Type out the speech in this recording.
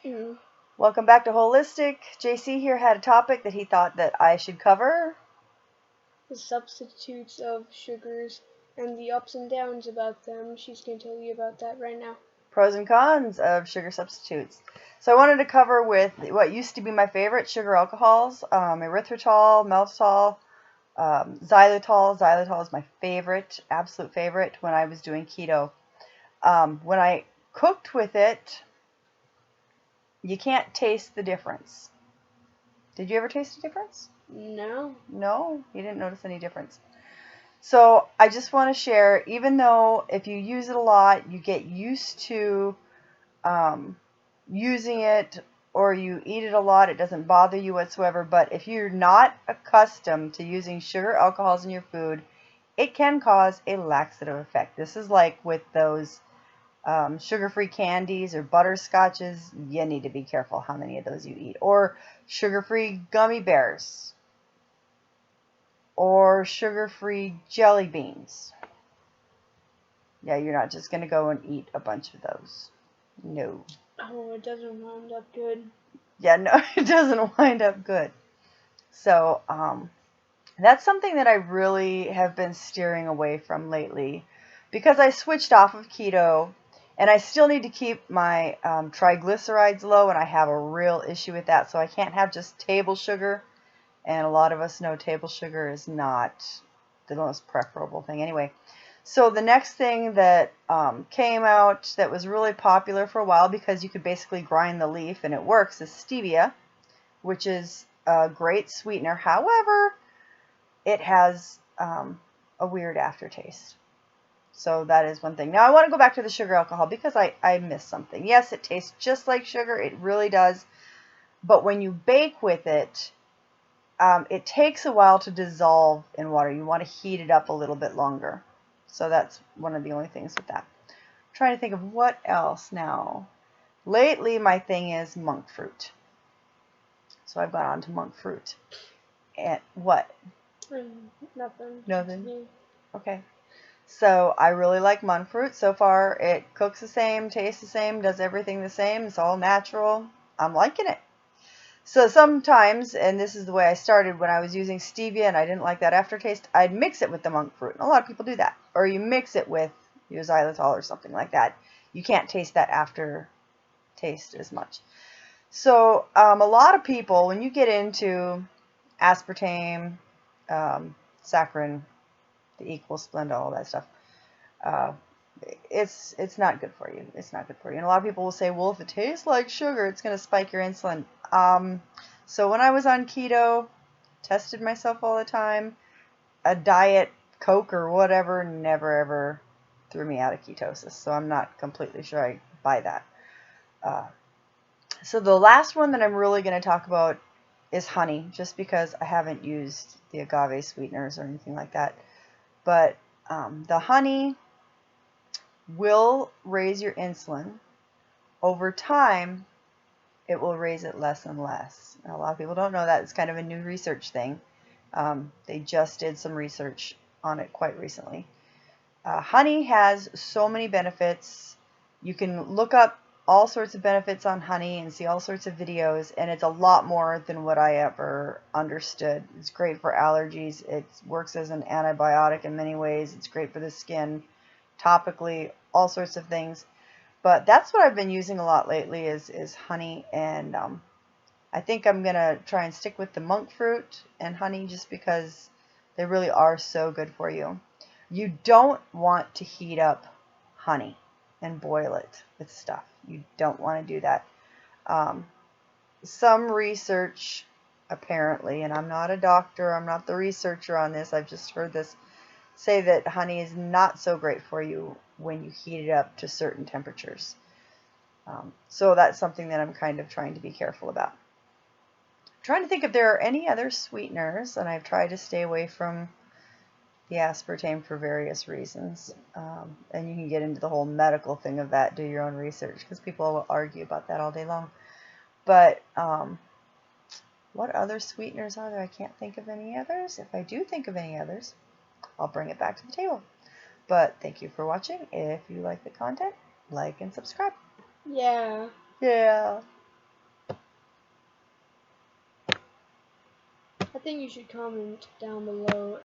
Mm. Welcome back to Holistic. JC here had a topic that he thought that I should cover. The substitutes of sugars and the ups and downs about them. She's going to tell you about that right now. Pros and cons of sugar substitutes. So I wanted to cover with what used to be my favorite sugar alcohols, erythritol, maltitol, xylitol. Xylitol is my favorite, absolute favorite when I was doing keto. When I cooked with it, you can't taste the difference. Did you ever taste a difference? No. No, you didn't notice any difference. So I just want to share, even though if you use it a lot, you get used to using it, or you eat it a lot, it doesn't bother you whatsoever. But if you're not accustomed to using sugar alcohols in your food, it can cause a laxative effect. This is like with those sugar-free candies or butterscotches. You need to be careful how many of those you eat. Or sugar-free gummy bears. Or sugar-free jelly beans. Yeah, you're not just going to go and eat a bunch of those. No. Oh, it doesn't wind up good. Yeah, no, it doesn't wind up good. So, that's something that I really have been steering away from lately because I switched off of keto and I still need to keep my triglycerides low, and I have a real issue with that. So I can't have just table sugar, and a lot of us know table sugar is not the most preferable thing anyway. So the next thing that came out that was really popular for a while, because you could basically grind the leaf and it works, is stevia, which is a great sweetener. However, it has a weird aftertaste. So that is one thing. Now I want to go back to the sugar alcohol because I missed something. Yes, it tastes just like sugar. It really does. But when you bake with it, it takes a while to dissolve in water. You want to heat it up a little bit longer. So that's one of the only things with that. I'm trying to think of what else now. Lately, my thing is monk fruit. So I've gone on to monk fruit. And what? Nothing. Nothing. Okay. So I really like monk fruit. So far, it cooks the same, tastes the same, does everything the same. It's all natural. I'm liking it. So sometimes, and this is the way I started when I was using stevia and I didn't like that aftertaste, I'd mix it with the monk fruit. And a lot of people do that. Or you mix it with your xylitol or something like that. You can't taste that aftertaste as much. So a lot of people, when you get into aspartame, saccharin, the equal, Splenda, all that stuff, it's not good for you. It's not good for you. And a lot of people will say, well, if it tastes like sugar, it's going to spike your insulin. So when I was on keto, tested myself all the time, a diet Coke or whatever never ever threw me out of ketosis. So I'm not completely sure I buy that. So the last one that I'm really going to talk about is honey, just because I haven't used the agave sweeteners or anything like that. But the honey will raise your insulin. Over time, it will raise it less and less. And a lot of people don't know that. It's kind of a new research thing. They just did some research on it quite recently. Honey has so many benefits. You can look up all sorts of benefits on honey and see all sorts of videos, and it's a lot more than what I ever understood. It's great for allergies. It works as an antibiotic in many ways. It's great for the skin, topically, all sorts of things. But that's what I've been using a lot lately is honey, and I think I'm going to try and stick with the monk fruit and honey just because they really are so good for you. You don't want to heat up honey and boil it with stuff. You don't want to do that. Some research, apparently, and I'm not a doctor, I'm not the researcher on this, I've just heard this, say that honey is not so great for you when you heat it up to certain temperatures. So that's something that I'm kind of trying to be careful about. I'm trying to think if there are any other sweeteners, and I've tried to stay away from the aspartame for various reasons. And you can get into the whole medical thing of that, do your own research, because people will argue about that all day long. But what other sweeteners are there? I can't think of any others. If I do think of any others, I'll bring it back to the table. But thank you for watching. If you like the content, like and subscribe. Yeah. Yeah. think you should comment down below